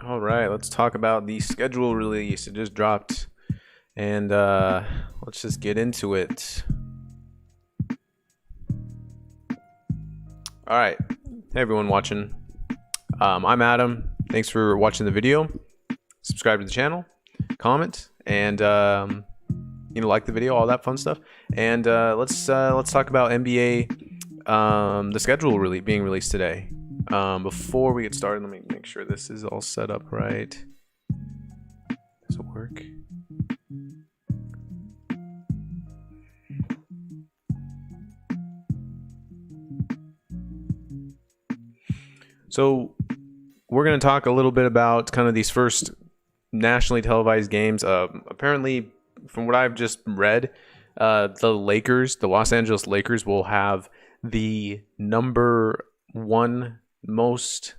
All right, let's talk about the schedule release. It just dropped, and let's just get into it. All right, hey everyone watching. I'm Adam. Thanks for watching the video. Subscribe to the channel, comment, and like the video, all that fun stuff. And let's talk about NBA, the schedule really being released today. Before we get started, let me make sure this is all set up right. Does it work? So we're going to talk a little bit about kind of these first nationally televised games. Apparently, from what I've just read, the Los Angeles Lakers will have the number one most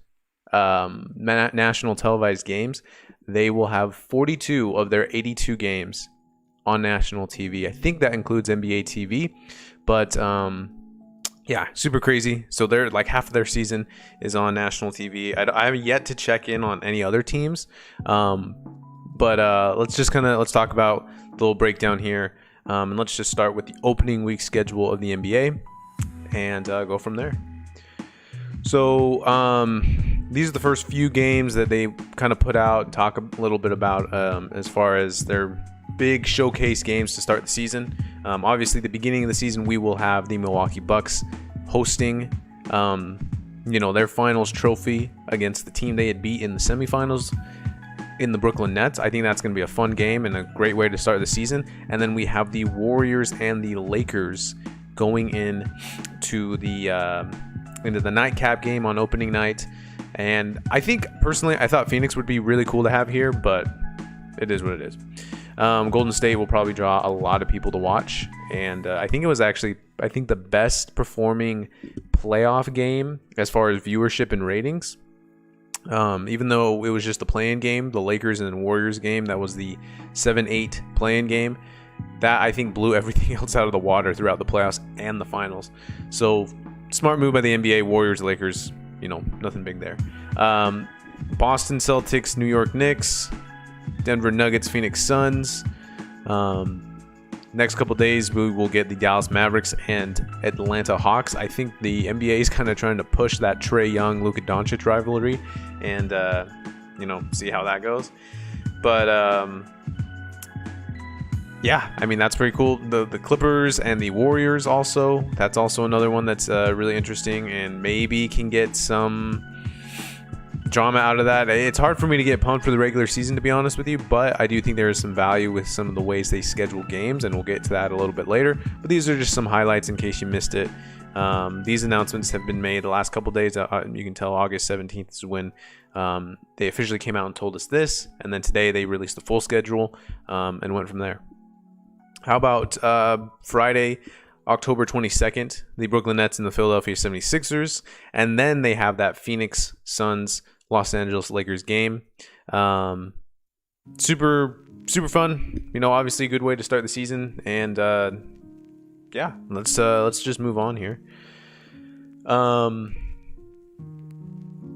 national televised games. They will have 42 of their 82 games on national TV. I think that includes NBA TV, but yeah, super crazy. So they're like half of their season is on national TV. I have yet to check in on any other teams, but let's talk about the little breakdown here, and let's just start with the opening week schedule of the NBA and go from there. So these are the first few games that they kind of put out, talk a little bit about as far as their big showcase games to start the season. Obviously, the beginning of the season, we will have the Milwaukee Bucks hosting their finals trophy against the team they had beat in the semifinals in the Brooklyn Nets. I think that's going to be a fun game and a great way to start the season. And then we have the Warriors and the Lakers going into the nightcap game on opening night. And I think personally, I thought Phoenix would be really cool to have here, but it is what it is. Golden State will probably draw a lot of people to watch, and I think it was actually the best performing playoff game as far as viewership and ratings. Even though it was just a play-in game, the Lakers and Warriors game, that was the 7-8 play-in game, that I think blew everything else out of the water throughout the playoffs and the finals. So smart move by the NBA. Warriors, Lakers, nothing big there. Boston Celtics, New York Knicks, Denver Nuggets, Phoenix Suns. Next couple days, we will get the Dallas Mavericks and Atlanta Hawks. I think the NBA is kind of trying to push that Trae Young, Luka Doncic rivalry, and see how that goes. But yeah, I mean, that's pretty cool. The Clippers and the Warriors also. That's also another one that's really interesting and maybe can get some drama out of that. It's hard for me to get pumped for the regular season, to be honest with you, but I do think there is some value with some of the ways they schedule games, and we'll get to that a little bit later. But these are just some highlights in case you missed it. These announcements have been made the last couple days. You can tell August 17th is when they officially came out and told us this, and then today they released the full schedule and went from there. How about Friday, October 22nd, the Brooklyn Nets and the Philadelphia 76ers, and then they have that Phoenix Suns Los Angeles Lakers game. Super fun. Obviously a good way to start the season, and yeah, let's just move on here.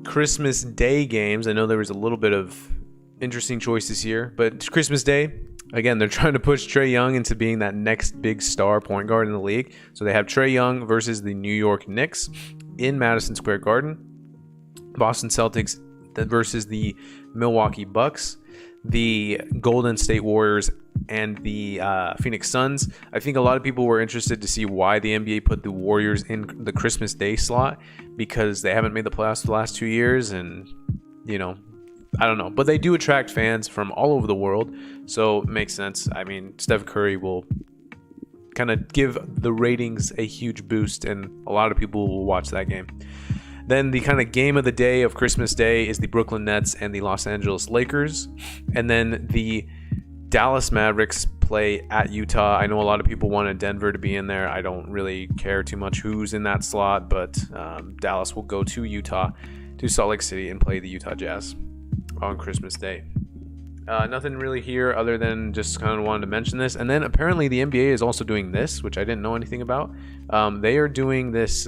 Christmas Day games. I know there was a little bit of interesting choices here, but Christmas Day, again, they're trying to push Trae Young into being that next big star point guard in the league. So they have Trae Young versus the New York Knicks in Madison Square Garden. Boston Celtics versus the Milwaukee Bucks. The Golden State Warriors and the Phoenix Suns. I think a lot of people were interested to see why the NBA put the Warriors in the Christmas Day slot, because they haven't made the playoffs for the last 2 years, and I don't know, but they do attract fans from all over the world, so it makes sense. I mean, Steph Curry will kind of give the ratings a huge boost, and a lot of people will watch that game. Then the kind of game of the day of Christmas Day is the Brooklyn Nets and the Los Angeles Lakers, and then the Dallas Mavericks play at Utah. I know a lot of people wanted Denver to be in there. I don't really care too much who's in that slot, but Dallas will go to Utah, to Salt Lake City, and play the Utah Jazz on Christmas Day. Nothing really here other than just kind of wanted to mention this. And then apparently the NBA is also doing this, which I didn't know anything about. They are doing this.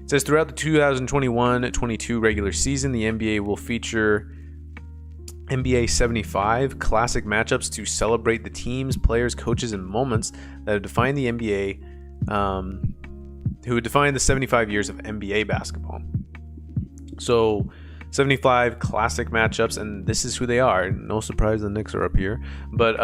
It says throughout the 2021-22 regular season, the NBA will feature NBA 75 classic matchups to celebrate the teams, players, coaches, and moments that have defined the NBA, who would define the 75 years of NBA basketball. So 75 classic matchups, and this is who they are. No surprise the Knicks are up here. But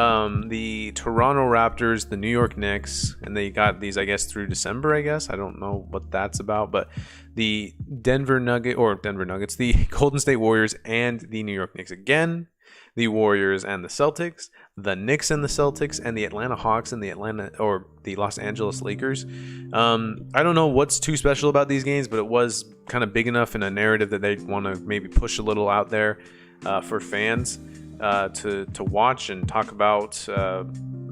the Toronto Raptors, the New York Knicks, and they got these, I guess, through December, I guess. I don't know what that's about. But the Denver Nuggets, the Golden State Warriors, and the New York Knicks again. The Warriors and the Celtics, the Knicks and the Celtics, and the Atlanta Hawks and the Los Angeles Lakers. I don't know what's too special about these games, but it was kind of big enough in a narrative that they want to maybe push a little out there for fans to watch and talk about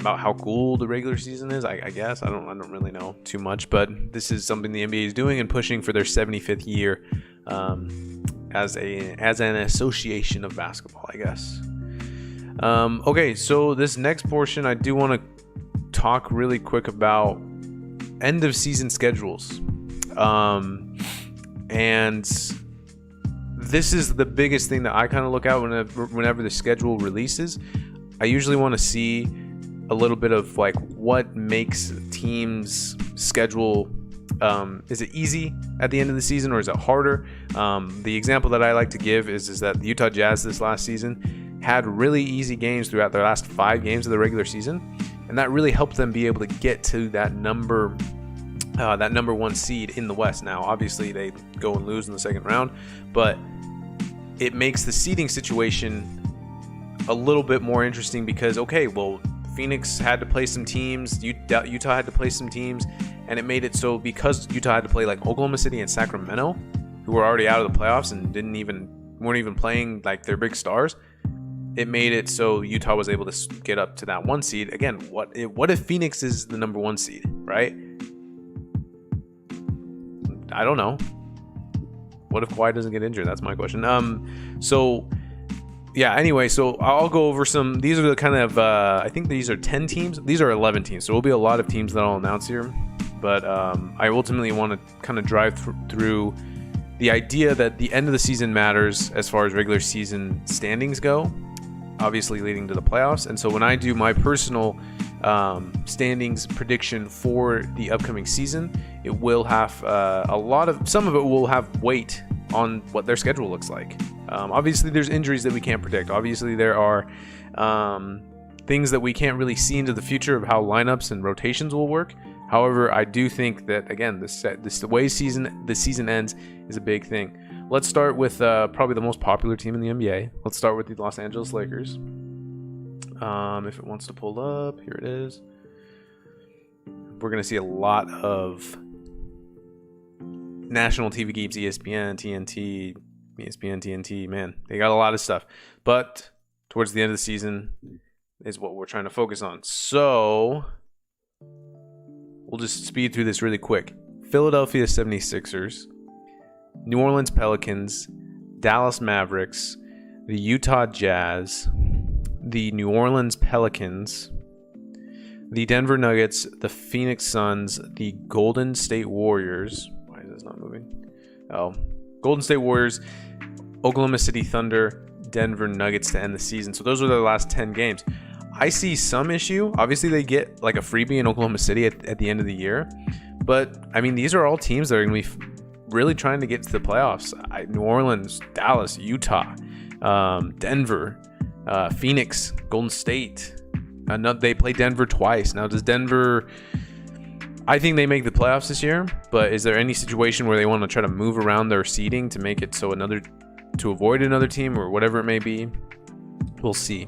how cool the regular season is. I guess I don't really know too much, but this is something the NBA is doing and pushing for their 75th year as an association of basketball, I guess. Okay, so this next portion, I do want to talk really quick about end of season schedules. And this is the biggest thing that I kind of look at whenever the schedule releases. I usually want to see a little bit of like what makes teams' schedule. Is it easy at the end of the season or is it harder? The example that I like to give is that the Utah Jazz this last season had really easy games throughout their last 5 games of the regular season, and that really helped them be able to get to that number 1 seed in the West. Now, obviously, they go and lose in the second round, but it makes the seeding situation a little bit more interesting because, okay, well, Phoenix had to play some teams, Utah had to play some teams, and it made it so because Utah had to play like Oklahoma City and Sacramento, who were already out of the playoffs and weren't even playing like their big stars. It made it so Utah was able to get up to that 1 seed. Again, what if Phoenix is the number 1 seed, right? I don't know. What if Kawhi doesn't get injured? That's my question. Anyway, so I'll go over some. These are the kind of, I think these are 10 teams. These are 11 teams. So there will be a lot of teams that I'll announce here. But I ultimately want to kind of drive through the idea that the end of the season matters as far as regular season standings go, obviously leading to the playoffs. And so when I do my personal standings prediction for the upcoming season, it will have some of it will have weight on what their schedule looks like. Obviously, there's injuries that we can't predict. Obviously, there are things that we can't really see into the future of how lineups and rotations will work. However, I do think that, again, the way the season ends is a big thing. Let's start with probably the most popular team in the NBA. Let's start with the Los Angeles Lakers. If it wants to pull up, here it is. We're going to see a lot of national TV games, ESPN, TNT, man, they got a lot of stuff. But towards the end of the season is what we're trying to focus on. So we'll just speed through this really quick. Philadelphia 76ers, New Orleans Pelicans, Dallas Mavericks, the Utah Jazz, the New Orleans Pelicans, the Denver Nuggets, the Phoenix Suns, the Golden State Warriors. Why is this not moving? Golden State Warriors, Oklahoma City Thunder, Denver Nuggets to end the season. So those are their last 10 games. I see some issue. Obviously, they get like a freebie in Oklahoma City at the end of the year. But, I mean, these are all teams that are going to be really trying to get to the playoffs. New Orleans, Dallas, Utah, Denver, Phoenix, Golden State. They play Denver twice. Now, does Denver... I think they make the playoffs this year, but is there any situation where they want to try to move around their seeding to make it so to avoid another team or whatever it may be? We'll see.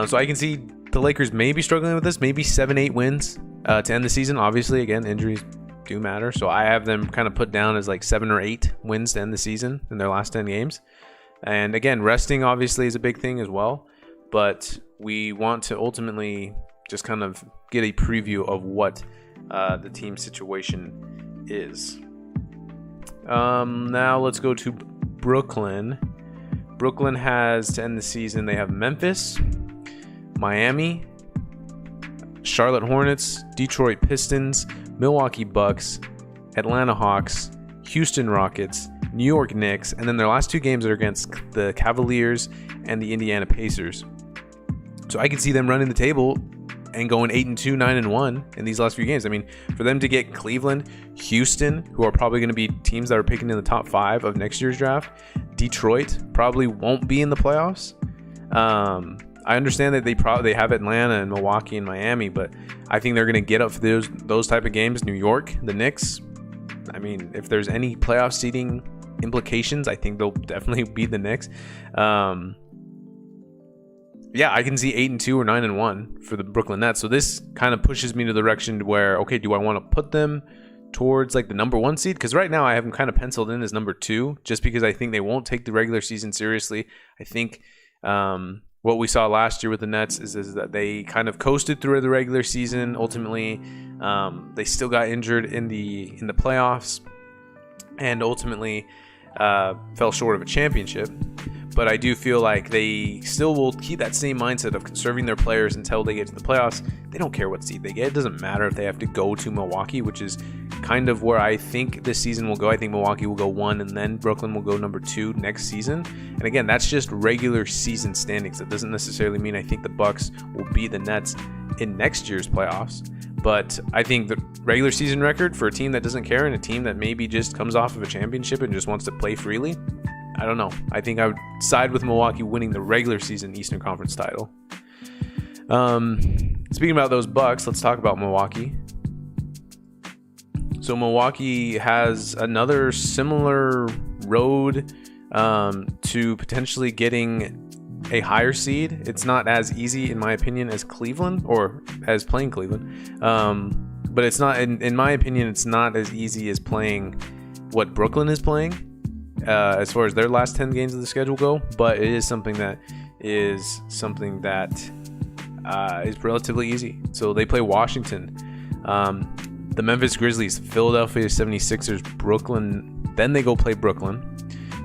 So I can see the Lakers maybe struggling with this, maybe 7-8 wins to end the season. Obviously, again, injuries do matter. So I have them kind of put down as like 7 or 8 wins to end the season in their last 10 games. And again, resting obviously is a big thing as well. But we want to ultimately just kind of get a preview of what the team situation is. Now let's go to Brooklyn. Brooklyn has, to end the season, they have Memphis, Miami, Charlotte Hornets, Detroit Pistons, Milwaukee Bucks, Atlanta Hawks, Houston Rockets, New York Knicks, and then their last 2 games are against the Cavaliers and the Indiana Pacers. So I can see them running the table and going 8-2, 9-1 in these last few games. I mean, for them to get Cleveland, Houston, who are probably going to be teams that are picking in the top 5 of next year's draft, Detroit probably won't be in the playoffs. I understand that they have Atlanta and Milwaukee and Miami, but I think they're going to get up for those type of games. New York, the Knicks. I mean, if there's any playoff seeding implications, I think they'll definitely beat the Knicks. Yeah, I can see 8-2 or 9-1 for the Brooklyn Nets. So this kind of pushes me to the direction where, okay, do I want to put them towards like the number 1 seed? Because right now I have them kind of penciled in as number 2, just because I think they won't take the regular season seriously. I think what we saw last year with the Nets is that they kind of coasted through the regular season. Ultimately, they still got injured in the playoffs, and ultimately fell short of a championship. But I do feel like they still will keep that same mindset of conserving their players until they get to the playoffs. They don't care what seed they get. It doesn't matter if they have to go to Milwaukee, which is kind of where I think this season will go. I think Milwaukee will go 1, and then Brooklyn will go number 2 next season. And again, that's just regular season standings. That doesn't necessarily mean I think the Bucks will beat the Nets in next year's playoffs. But I think the regular season record for a team that doesn't care and a team that maybe just comes off of a championship and just wants to play freely, I don't know. I think I would side with Milwaukee winning the regular season Eastern Conference title. Speaking about those Bucks, let's talk about Milwaukee. So Milwaukee has another similar road to potentially getting a higher seed. It's not as easy, in my opinion, as Cleveland or as playing Cleveland. But it's not, in my opinion, it's not as easy as playing what Brooklyn is playing. As far as their last 10 games of the schedule go, but it is something that is relatively easy. So they play Washington, the Memphis Grizzlies, Philadelphia 76ers, Brooklyn, then they go play Brooklyn.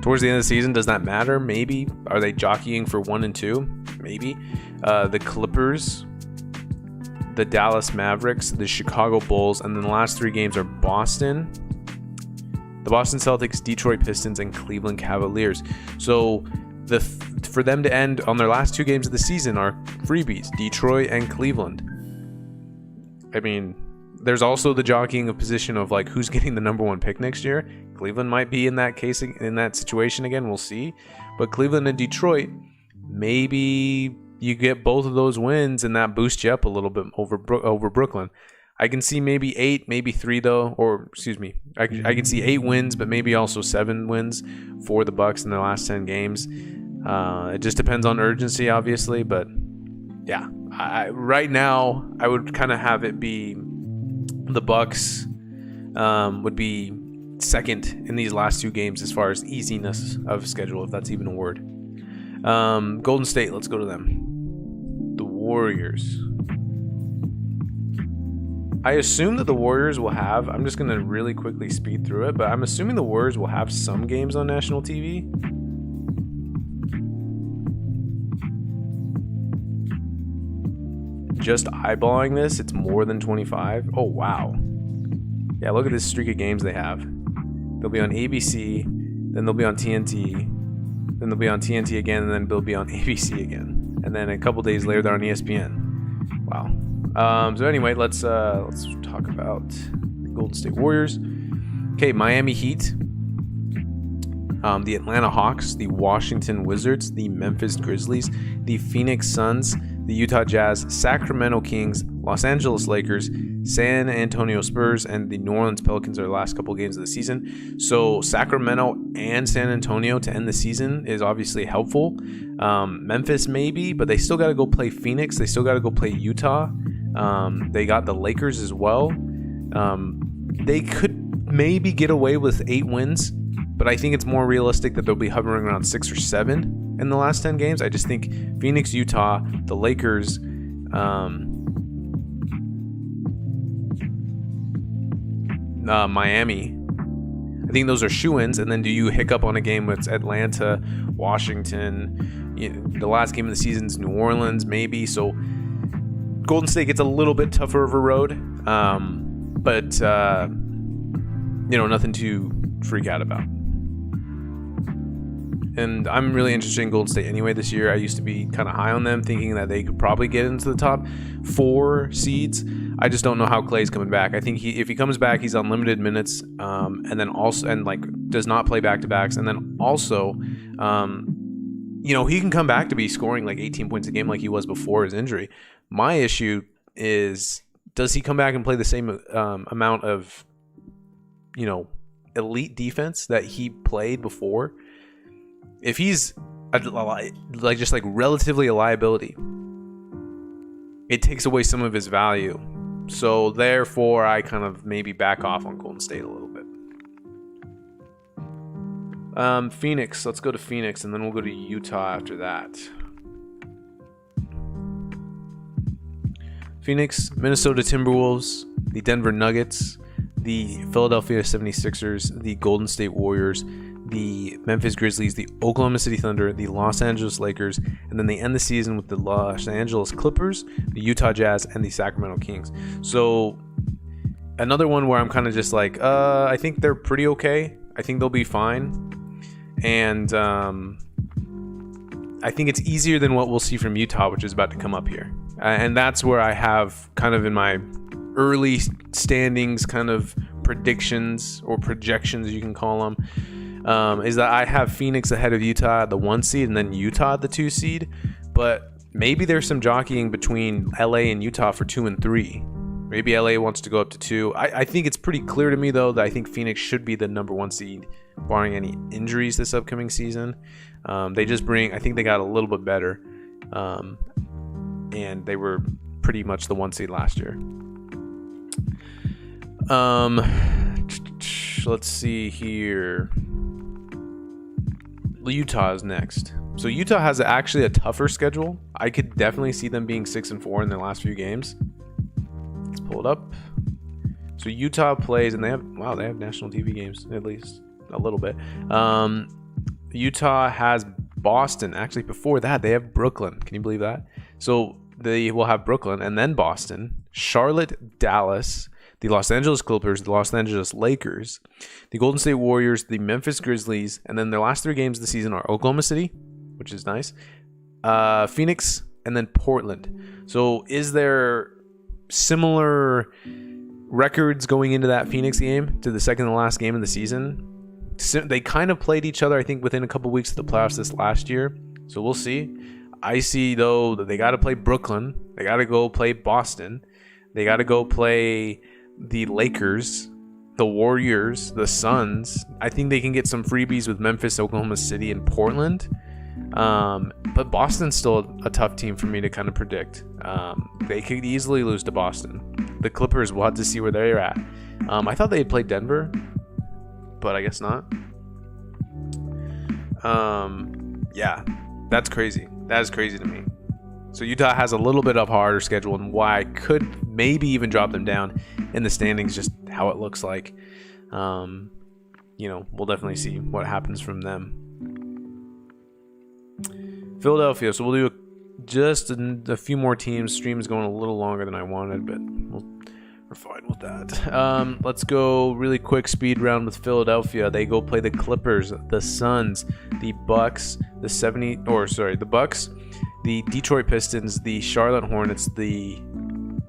Towards the end of the season, does that matter? Maybe. Are they jockeying for 1 and 2? Maybe. The Clippers, the Dallas Mavericks, the Chicago Bulls, and then the last 3 games are Boston, the Boston Celtics, Detroit Pistons, and Cleveland Cavaliers. So for them to end on their last 2 games of the season are freebies, Detroit and Cleveland. I mean, there's also the jockeying of position of like who's getting the number 1 pick next year. Cleveland might be in that case, in that situation again. We'll see. But Cleveland and Detroit, maybe you get both of those wins and that boosts you up a little bit over Brooklyn. I can see maybe 8, maybe 3 though, or excuse me, I can see 8 wins, but maybe also 7 wins for the Bucks in their last 10 games. It just depends on urgency, obviously, but yeah, right now I would kind of have it be the Bucks would be second in these last 2 games as far as easiness of schedule, if that's even a word. Golden State, let's go to them. The Warriors. I assume that the Warriors will have, I'm just going to really quickly speed through it, but I'm assuming the Warriors will have some games on national TV. Just eyeballing this, it's more than 25. Oh, wow. Yeah, look at this streak of games they have. They'll be on ABC, then they'll be on TNT, then they'll be on TNT again, and then they'll be on ABC again. And then a couple days later, they're on ESPN. Wow. So anyway, let's talk about the Golden State Warriors. Okay, Miami Heat, the Atlanta Hawks, the Washington Wizards, the Memphis Grizzlies, the Phoenix Suns, the Utah Jazz, Sacramento Kings, Los Angeles Lakers, San Antonio Spurs, and the New Orleans Pelicans are the last couple games of the season. So Sacramento and San Antonio to end the season is obviously helpful. Memphis maybe, but they still got to go play Phoenix. They still got to go play Utah. They got the Lakers as well. They could maybe get away with 8 wins, but I think it's more realistic that they'll be hovering around 6 or 7 in the last 10 games. I just think Phoenix, Utah, the Lakers, Miami, I think those are shoo-ins. And then do you hiccup on a game with Atlanta, Washington, the last game of the season is New Orleans maybe. So Golden State gets a little bit tougher of a road, but nothing to freak out about. and I'm really interested in Golden State anyway this year. I used to be kind of high on them, thinking that they could probably get into the top 4 seeds. I just don't know how Clay's coming back. I think if he comes back, he's on limited minutes, and then also does not play back-to-backs, and then also, he can come back to be scoring like 18 points a game like he was before his injury. My issue is, does he come back and play the same amount of, elite defense that he played before? If he's relatively a liability, it takes away some of his value. So therefore, I kind of maybe back off on Golden State a little bit. Phoenix. Let's go to Phoenix, and then we'll go to Utah after that. Phoenix, Minnesota Timberwolves, the Denver Nuggets, the Philadelphia 76ers, the Golden State Warriors, the Memphis Grizzlies, the Oklahoma City Thunder, the Los Angeles Lakers, and then they end the season with the Los Angeles Clippers, the Utah Jazz, and the Sacramento Kings. So another one where I'm kind of just like, I think they're pretty okay. I think they'll be fine. And I think it's easier than what we'll see from Utah, which is about to come up here. And that's where I have kind of in my early standings kind of predictions or projections, you can call them, is that I have Phoenix ahead of Utah at the 1 seed and then Utah at the 2 seed. But maybe there's some jockeying between LA and Utah for 2 and 3. Maybe LA wants to go up to 2. I think it's pretty clear to me, though, that I think Phoenix should be the number 1 seed, barring any injuries this upcoming season. I think they got a little bit better. And they were pretty much the 1 seed last year. Let's see here. Utah is next. So Utah has actually a tougher schedule. I could definitely see them being 6-4 in their last few games. Let's pull it up. So Utah plays, and they have national TV games, at least a little bit. Utah has Boston. Actually, before that, they have Brooklyn. Can you believe that? So they will have Brooklyn and then Boston, Charlotte, Dallas, the Los Angeles Clippers, the Los Angeles Lakers, the Golden State Warriors, the Memphis Grizzlies, and then their last 3 games of the season are Oklahoma City, which is nice, Phoenix, and then Portland. So is there similar records going into that Phoenix game to the second to last game of the season? They kind of played each other, I think, within a couple weeks of the playoffs this last year. So we'll see. I see, though, that they got to play Brooklyn. They got to go play Boston. They got to go play the Lakers, the Warriors, the Suns. I think they can get some freebies with Memphis, Oklahoma City, and Portland. But Boston's still a tough team for me to kind of predict. They could easily lose to Boston. The Clippers, we'll have to see where they're at. I thought they had played Denver, but I guess not. Yeah, that's crazy. That is crazy to me. So Utah has a little bit of a harder schedule, and why I could maybe even drop them down in the standings, just how it looks like. We'll definitely see what happens from them. Philadelphia. So we'll do just a few more teams. Stream is going a little longer than I wanted, but we're fine with that. Let's go really quick speed round with Philadelphia. They go play the Clippers, the Suns, the Bucks, the Bucks, the Detroit Pistons, the Charlotte Hornets, the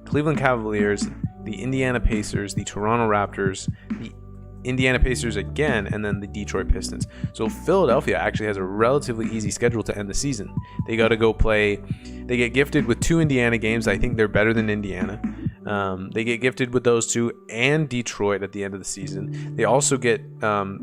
Cleveland Cavaliers, the Indiana Pacers, the Toronto Raptors, the Indiana Pacers again, and then the Detroit Pistons. So Philadelphia actually has a relatively easy schedule to end the season. They got to go play. They get gifted with 2 Indiana games. I think they're better than Indiana. They get gifted with those 2 and Detroit at the end of the season. They also get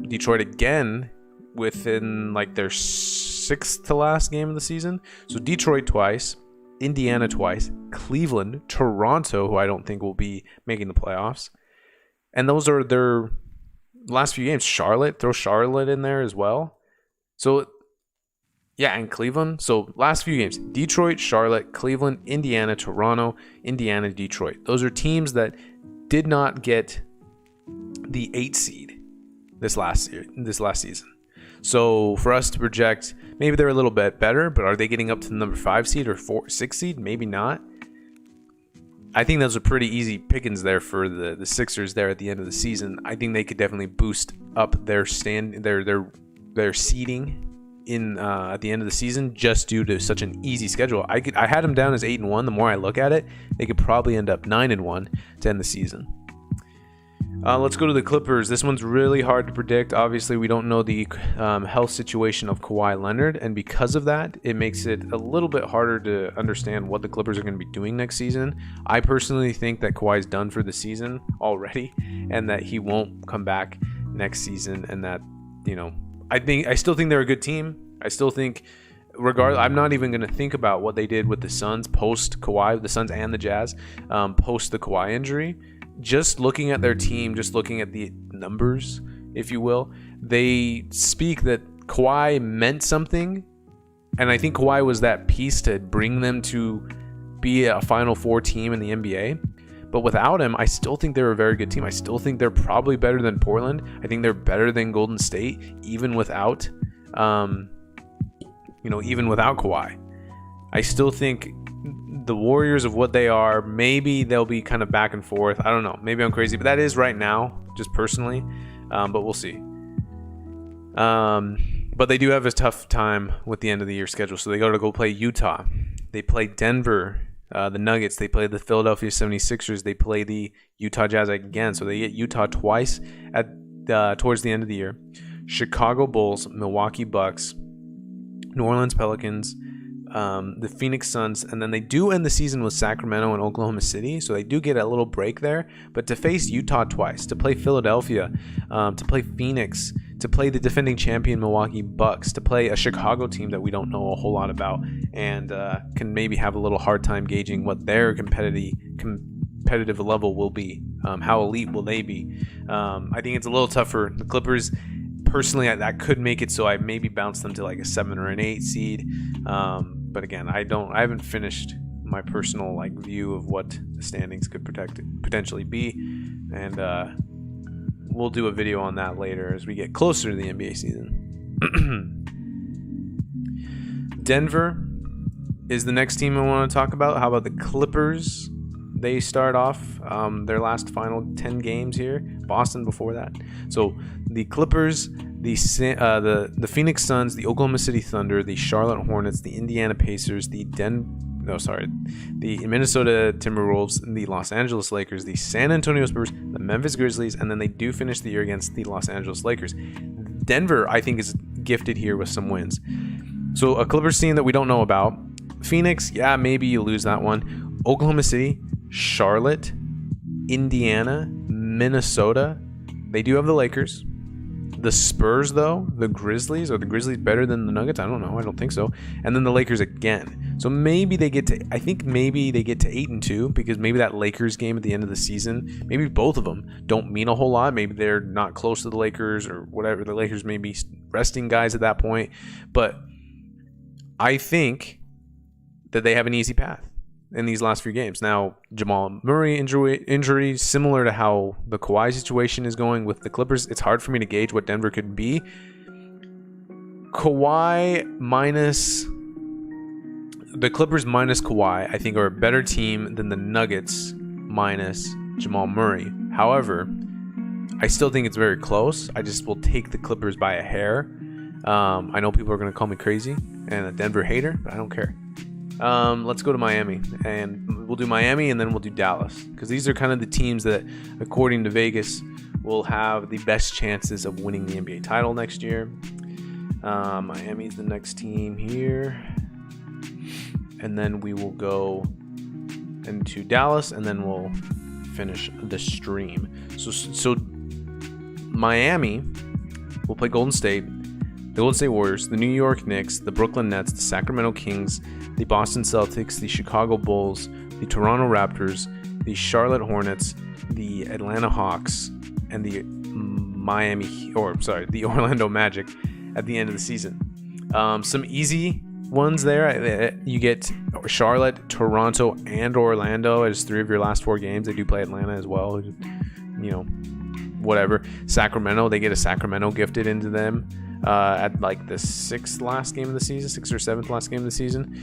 Detroit again within like their 6th to last game of the season. So Detroit twice, Indiana twice, Cleveland, Toronto, who I don't think will be making the playoffs. And those are their last few games. Charlotte, throw Charlotte in there as well. So, yeah, and Cleveland. So last few games, Detroit, Charlotte, Cleveland, Indiana, Toronto, Indiana, Detroit. Those are teams that did not get the 8 seed this last season. So for us to project, maybe they're a little bit better, but are they getting up to the number 5 seed or 6 seed? Maybe not. I think those are pretty easy pickings there for the Sixers there at the end of the season. I think they could definitely boost up their seeding in at the end of the season just due to such an easy schedule. I had them down as 8-1. The more I look at it, they could probably end up 9-1 to end the season. Let's go to the Clippers. This one's really hard to predict. Obviously, we don't know the health situation of Kawhi Leonard, and because of that, it makes it a little bit harder to understand what the Clippers are going to be doing next season. I personally think that Kawhi's done for the season already, and that he won't come back next season, and that, I still think they're a good team. I still think, regardless, I'm not even going to think about what they did with the Suns post Kawhi, the Suns and the Jazz, post the Kawhi injury. Just looking at their team, just looking at the numbers, if you will, they speak that Kawhi meant something, and I think Kawhi was that piece to bring them to be a Final Four team in the NBA. But without him, I still think they're a very good team. I still think they're probably better than Portland. I think they're better than Golden State, even without, even without Kawhi. I still think the Warriors of what they are, maybe they'll be kind of back and forth. I don't know. Maybe I'm crazy, but that is right now, just personally. But we'll see. But they do have a tough time with the end of the year schedule. So they got to go play Utah. They play Denver, the Nuggets. They play the Philadelphia 76ers. They play the Utah Jazz again. So they get Utah twice towards the end of the year. Chicago Bulls, Milwaukee Bucks, New Orleans Pelicans, the Phoenix Suns, and then they do end the season with Sacramento and Oklahoma City, so they do get a little break there. But to face Utah twice, to play Philadelphia, to play Phoenix, to play the defending champion Milwaukee Bucks, to play a Chicago team that we don't know a whole lot about, and can maybe have a little hard time gauging what their competitive level will be. How elite will they be? I think it's a little tougher. The Clippers, personally, that could make it so I maybe bounce them to like a 7 or an 8 seed. But again, I haven't finished my personal view of what the standings could potentially be, and we'll do a video on that later as we get closer to the NBA season. Denver is the next team I want to talk about. How about the Clippers? They start off their last final 10 games here. Boston before that. So the Clippers, the Phoenix Suns, the Oklahoma City Thunder, the Charlotte Hornets, the Indiana Pacers, the Minnesota Timberwolves, the Los Angeles Lakers, the San Antonio Spurs, the Memphis Grizzlies, and then they do finish the year against the Los Angeles Lakers. Denver, I think, is gifted here with some wins. So a Clippers team that we don't know about. Phoenix, yeah, maybe you lose that one. Oklahoma City, Charlotte, Indiana, Minnesota. They do have the Lakers. The Spurs, though, the Grizzlies. Are the Grizzlies better than the Nuggets? I don't know. I don't think so. And then the Lakers again. So maybe they get to, I think maybe they get to 8-2, because maybe that Lakers game at the end of the season, maybe both of them don't mean a whole lot. Maybe they're not close to the Lakers or whatever. The Lakers may be resting guys at that point. But I think that they have an easy path in these last few games. Now, Jamal Murray injury, similar to how the Kawhi situation is going with the Clippers, it's hard for me to gauge what Denver could be. The Clippers minus Kawhi, I think, are a better team than the Nuggets minus Jamal Murray. However, I still think it's very close. I just will take the Clippers by a hair. I know people are going to call me crazy and a Denver hater, but I don't care. Let's go to Miami, and we'll do Miami and then we'll do Dallas, because these are kind of the teams that, according to Vegas, will have the best chances of winning the NBA title next year. Miami's the next team here, and then we will go into Dallas, and then we'll finish the stream. So Miami will play Golden State, the Golden State Warriors, the New York Knicks, the Brooklyn Nets, the Sacramento Kings, the Boston Celtics, the Chicago Bulls, the Toronto Raptors, the Charlotte Hornets, the Atlanta Hawks, and the Orlando Magic at the end of the season. Some easy ones there. You get Charlotte, Toronto, and Orlando as 3 of your last 4 games. They do play Atlanta as well. Whatever. Sacramento, they get a Sacramento gifted into them. At like the 6th last game of the season, 6th or 7th last game of the season.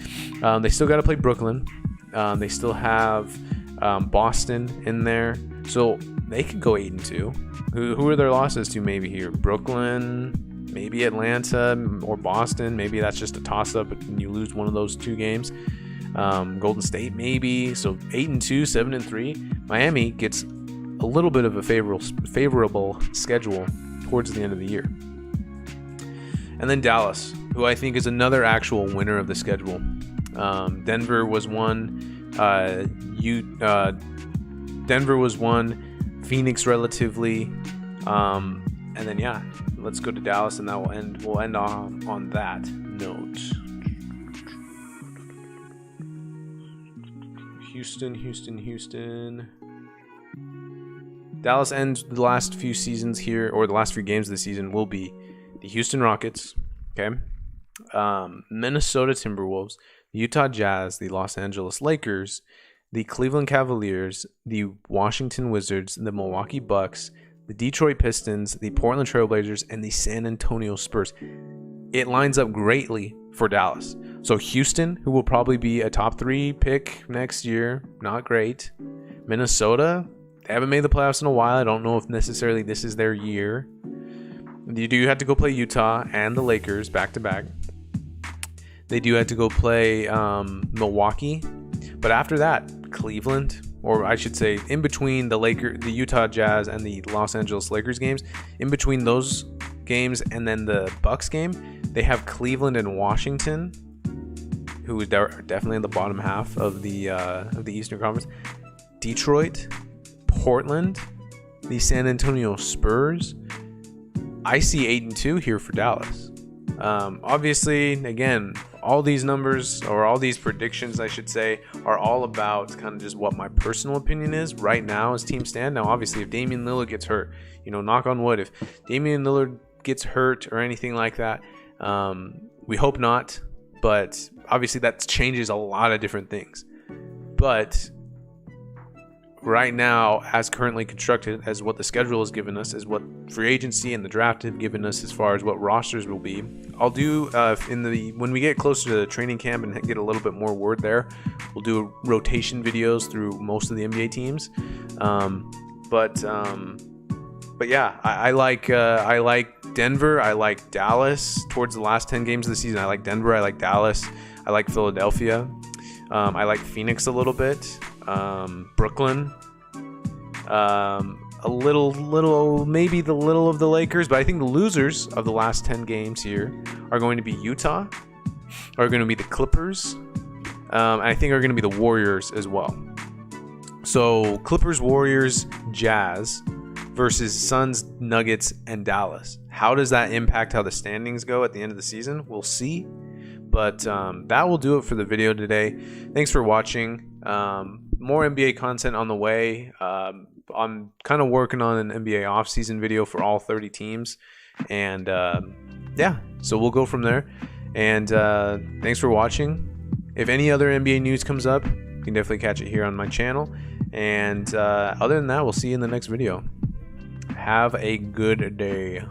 They still got to play Brooklyn. They still have Boston in there, so they could go 8-2. Who are their losses to maybe here? Brooklyn, maybe Atlanta or Boston. Maybe that's just a toss-up and you lose one of those 2 games. Golden State maybe. So 8-2, 7-3. Miami gets a little bit of a favorable schedule towards the end of the year. And then Dallas, who I think is another actual winner of the schedule. Denver was one. Denver was one. Phoenix relatively. And then yeah, let's go to Dallas, and that will end. We'll end on that note. Houston. Dallas ends the last few seasons here, or the last few games of the season will be the Houston Rockets, okay, Minnesota Timberwolves, the Utah Jazz, the Los Angeles Lakers, the Cleveland Cavaliers, the Washington Wizards, the Milwaukee Bucks, the Detroit Pistons, the Portland Trailblazers, and the San Antonio Spurs. It lines up greatly for Dallas. So Houston, who will probably be a top 3 pick next year, not great. Minnesota, they haven't made the playoffs in a while. I don't know if necessarily this is their year. You do have to go play Utah and the Lakers back to back. They do have to go play Milwaukee, but after that, Cleveland, or I should say, in between the Utah Jazz and the Los Angeles Lakers games, in between those games and then the Bucks game, they have Cleveland and Washington, who are definitely in the bottom half of the Eastern Conference. Detroit, Portland, the San Antonio Spurs. I see 8-2 here for Dallas. Obviously, again, all these numbers, or all these predictions, I should say, are all about kind of just what my personal opinion is right now as teams stand. Now, obviously, if Damian Lillard gets hurt, knock on wood, if Damian Lillard gets hurt or anything like that, we hope not. But obviously, that changes a lot of different things. But right now, as currently constructed, as what the schedule has given us, as what free agency and the draft have given us as far as what rosters will be, I'll do when we get closer to the training camp and get a little bit more word there, we'll do rotation videos through most of the NBA teams. But yeah, I like Denver. I like Dallas towards the last 10 games of the season. I like Denver. I like Dallas. I like Philadelphia. I like Phoenix a little bit. Brooklyn, maybe the little of the Lakers, but I think the losers of the last 10 games here are going to be Utah, are going to be the Clippers, and I think are going to be the Warriors as well. So Clippers, Warriors, Jazz versus Suns, Nuggets, and Dallas. How does that impact how the standings go at the end of the season? We'll see. But that will do it for the video today. Thanks for watching. More NBA content on the way. I'm kind of working on an NBA offseason video for all 30 teams. And yeah, so we'll go from there. And thanks for watching. If any other NBA news comes up, you can definitely catch it here on my channel. And other than that, we'll see you in the next video. Have a good day.